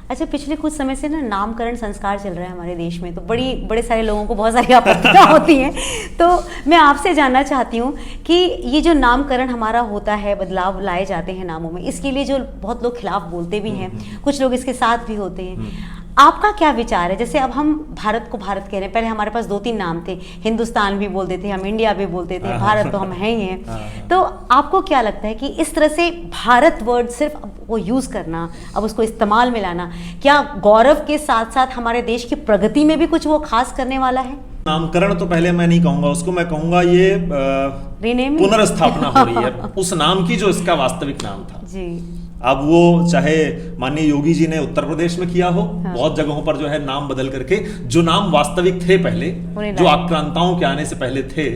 अच्छा, पिछले कुछ समय से ना नामकरण संस्कार चल रहा है हमारे देश में, तो बड़े सारे लोगों को बहुत सारी आपत्तियां होती हैं। तो मैं आपसे जानना चाहती हूँ कि ये जो नामकरण हमारा होता है, बदलाव लाए जाते हैं नामों में, इसके लिए जो बहुत लोग खिलाफ बोलते भी हैं, कुछ लोग इसके साथ भी होते हैं, आपका क्या विचार है? जैसे अब हम भारत को भारत कह रहे हैं, पहले हमारे पास 2-3 नाम थे, हिंदुस्तान भी बोलते थे हम, इंडिया भी बोलते थे, भारत तो हम हैं ही हैं। तो आपको क्या लगता है कि इस तरह से भारत वर्ड सिर्फ वो यूज़ करना, अब उसको इस्तेमाल में लाना, क्या गौरव के साथ साथ हमारे देश की प्रगति में भी कुछ वो खास करने वाला है? नामकरण तो पहले मैं नहीं कहूंगा उसको, मैं कहूंगा ये पुनर्स्थापना हो रही है उस नाम की जो इसका वास्तविक नाम था जी। अब वो चाहे माननीय योगी जी ने उत्तर प्रदेश में किया हो, बहुत जगहों पर जो है नाम बदल करके जो नाम वास्तविक थे पहले, जो आक्रांताओं के आने से पहले थे,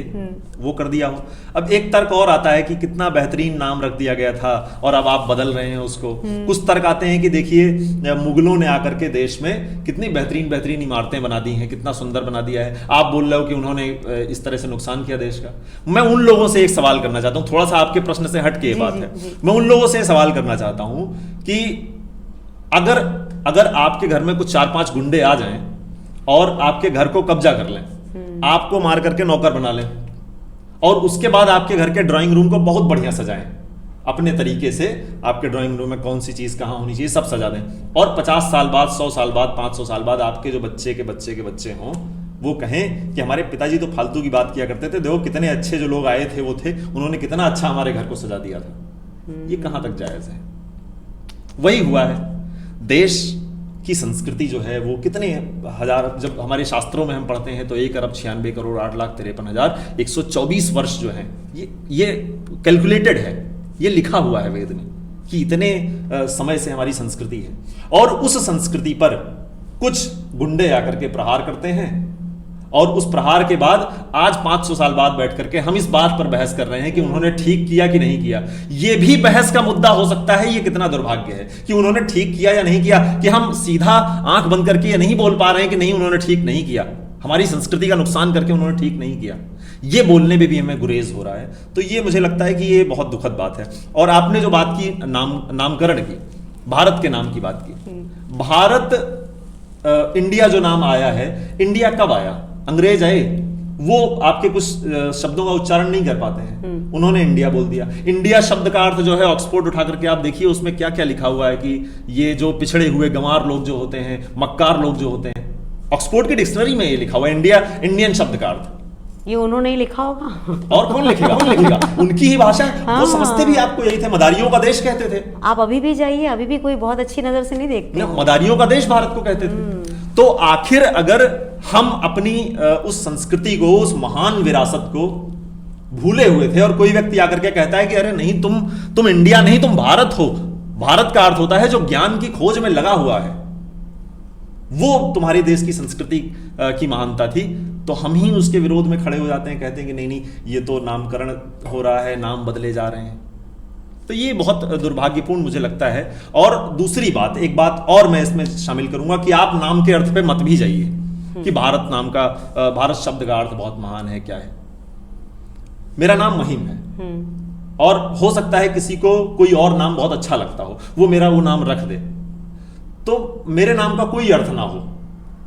वो कर दिया हो। अब एक तर्क और आता है कि कितना बेहतरीन नाम रख दिया गया था और अब आप बदल रहे हैं उसको। कुछ तर्क आते हैं कि देखिए मुगलों ने आकर के देश में कितनी बेहतरीन बेहतरीन इमारतें बना दी हैं, कितना सुंदर बना दिया है, आप बोल रहे हो कि उन्होंने इस तरह से नुकसान किया देश का। मैं उन लोगों से एक सवाल करना चाहता हूँ, थोड़ा सा आपके प्रश्न से हट के ये बात है, मैं उन लोगों से सवाल करना चाहता हूं कि अगर आपके घर में कुछ 4-5 गुंडे आ जाएं और आपके घर को कब्जा कर लें, आपको मार करके नौकर बना लें और उसके बाद आपके घर के ड्राइंग रूम को बहुत बढ़िया सजाएं, अपने तरीके से आपके ड्राइंग रूम में कौन सी चीज कहां होनी चाहिए सब सजा दें, और 50 साल बाद, 100 साल बाद, 500 साल बाद आपके जो बच्चे के बच्चे के बच्चे हों वो कहें कि हमारे पिताजी तो फालतू की बात किया करते थे, देखो कितने अच्छे जो लोग आए थे वो थे, उन्होंने कितना अच्छा हमारे घर को सजा दिया था। ये कहां तक जायज है? वही हुआ है। देश की संस्कृति जो है वो कितने हजार, जब हमारे शास्त्रों में हम पढ़ते हैं तो 1,96,8,63,124 वर्ष जो है, ये कैलकुलेटेड है, ये लिखा हुआ है वेद में कि इतने समय से हमारी संस्कृति है। और उस संस्कृति पर कुछ गुंडे आकर के प्रहार करते हैं और उस प्रहार के बाद आज 500 साल बाद बैठ करके हम इस बात पर बहस कर रहे हैं कि उन्होंने ठीक किया कि नहीं किया। यह भी बहस का मुद्दा हो सकता है। यह कितना दुर्भाग्य है कि उन्होंने ठीक किया या नहीं किया, कि हम सीधा आंख बंद करके ये नहीं बोल पा रहे हैं कि नहीं उन्होंने ठीक नहीं किया, हमारी संस्कृति का नुकसान करके उन्होंने ठीक नहीं किया। ये बोलने में भी हमें गुरेज हो रहा है। तो ये मुझे लगता है कि ये बहुत दुखद बात है। और आपने जो बात की नामकरण की, भारत के नाम की बात की, भारत इंडिया जो नाम आया है, इंडिया कब आया? अंग्रेज आए, वो आपके कुछ शब्दों का उच्चारण नहीं कर पाते हैं, उन्होंने इंडिया बोल दिया। इंडिया शब्द का अर्थ जो है, ऑक्सफोर्ड उठा करके आप देखिए उसमें क्या क्या लिखा हुआ है कि ये जो पिछड़े हुए गंवार लोग जो होते हैं, मक्कार लोग जो होते हैं, ऑक्सफोर्ड की डिक्शनरी में ये लिखा हुआ है इंडिया, इंडियन शब्द का अर्थ। ये उन्होंने ही लिखा होगा और कौन लिखेगा? कौन लिखेगा? उनकी ही भाषा। वो समझते भी आपको यही थे, मदारियों का देश कहते थे। आप अभी भी जाइए, अभी भी कोई बहुत अच्छी नजर से नहीं देखते। मदारियों का देश भारत को कहते थे। तो आखिर अगर हम अपनी उस संस्कृति को, उस महान विरासत को भूले हुए थे और कोई व्यक्ति आकर के कहता है कि अरे नहीं तुम इंडिया नहीं, तुम भारत हो। भारत का अर्थ होता है जो ज्ञान की खोज में लगा हुआ है, वो तुम्हारे देश की संस्कृति की महानता थी। तो हम ही उसके विरोध में खड़े हो जाते हैं, कहते हैं कि नहीं ये तो नामकरण हो रहा है, नाम बदले जा रहे हैं। तो ये बहुत दुर्भाग्यपूर्ण मुझे लगता है। और दूसरी बात, एक बात और मैं इसमें शामिल करूंगा कि आप नाम के अर्थ पे मत भी जाइए कि भारत नाम का, भारत शब्द का अर्थ बहुत महान है, क्या है। मेरा नाम महिम है और हो सकता है किसी को कोई और नाम बहुत अच्छा लगता हो, वो मेरा वो नाम रख दे, तो मेरे नाम का कोई अर्थ ना हो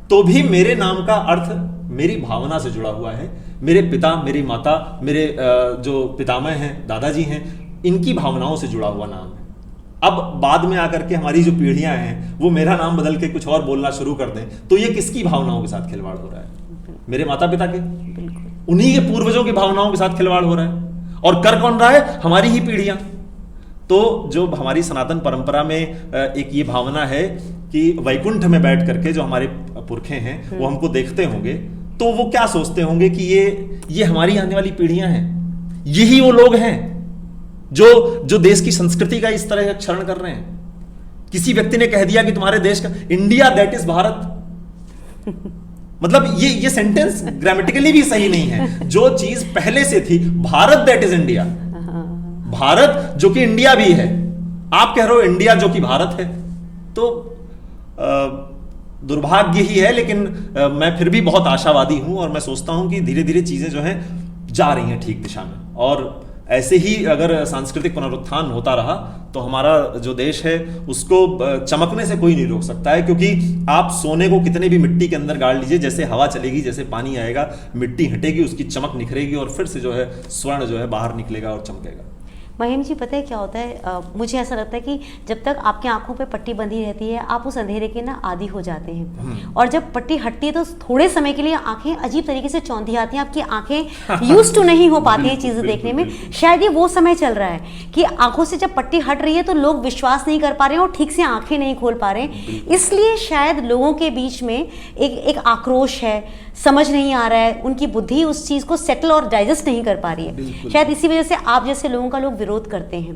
तो भी मेरे नाम का अर्थ मेरी भावना से जुड़ा हुआ है। मेरे पिता, मेरी माता, मेरे जो पितामह हैं, दादाजी हैं, इनकी भावनाओं से जुड़ा हुआ नाम है। अब बाद में आकर के हमारी जो पीढ़ियां हैं वो मेरा नाम बदल के कुछ और बोलना शुरू कर दें तो ये किसकी भावनाओं के साथ खिलवाड़ हो रहा है? मेरे माता पिता के, उन्हीं के पूर्वजों की भावनाओं के साथ खिलवाड़ हो रहा है। और कर कौन रहा है? हमारी ही पीढ़ियां। तो जो हमारी सनातन परंपरा में एक ये भावना है कि वैकुंठ में बैठ करके जो हमारे पुरखे हैं वो हमको देखते होंगे, तो वो क्या सोचते होंगे कि ये हमारी आने वाली पीढ़ियां हैं, यही वो लोग हैं जो देश की संस्कृति का इस तरह क्षरण कर रहे हैं। किसी व्यक्ति ने कह दिया कि तुम्हारे देश का, इंडिया दैट इज भारत, मतलब ये सेंटेंस ग्रामेटिकली भी सही नहीं है। जो चीज पहले से थी, Bharat that is India, Bharat जो कि इंडिया भी है, आप कह रहे हो इंडिया जो कि भारत है। तो दुर्भाग्य ही है, लेकिन मैं फिर भी बहुत आशावादी हूं और मैं सोचता हूं कि धीरे धीरे चीजें जो हैं जा रही हैं ठीक दिशा में। और ऐसे ही अगर सांस्कृतिक पुनरुत्थान होता रहा तो हमारा जो देश है उसको चमकने से कोई नहीं रोक सकता है, क्योंकि आप सोने को कितने भी मिट्टी के अंदर गाड़ लीजिए, जैसे हवा चलेगी, जैसे पानी आएगा, मिट्टी हटेगी, उसकी चमक निखरेगी और फिर से जो है स्वर्ण जो है बाहर निकलेगा और चमकेगा। महिम जी, पता है क्या होता है, मुझे ऐसा लगता है कि जब तक आपकी आंखों पे पट्टी बंधी रहती है आप उस अंधेरे के ना आदी हो जाते हैं, और जब पट्टी हटती है तो थोड़े समय के लिए आंखें अजीब तरीके से चौंधी आती हैं, आपकी आंखें यूज टू नहीं हो पाती हैं चीज़ें देखने में। शायद ये वो समय चल रहा है कि आंखों से जब पट्टी हट रही है तो लोग विश्वास नहीं कर पा रहे हैं और ठीक से आंखें नहीं खोल पा रहे हैं, इसलिए शायद लोगों के बीच में एक आक्रोश है, समझ नहीं आ रहा है, उनकी बुद्धि उस चीज़ को सेटल और डाइजेस्ट नहीं कर पा रही है। शायद इसी वजह से आप जैसे लोगों का लोग विरोध करते हैं।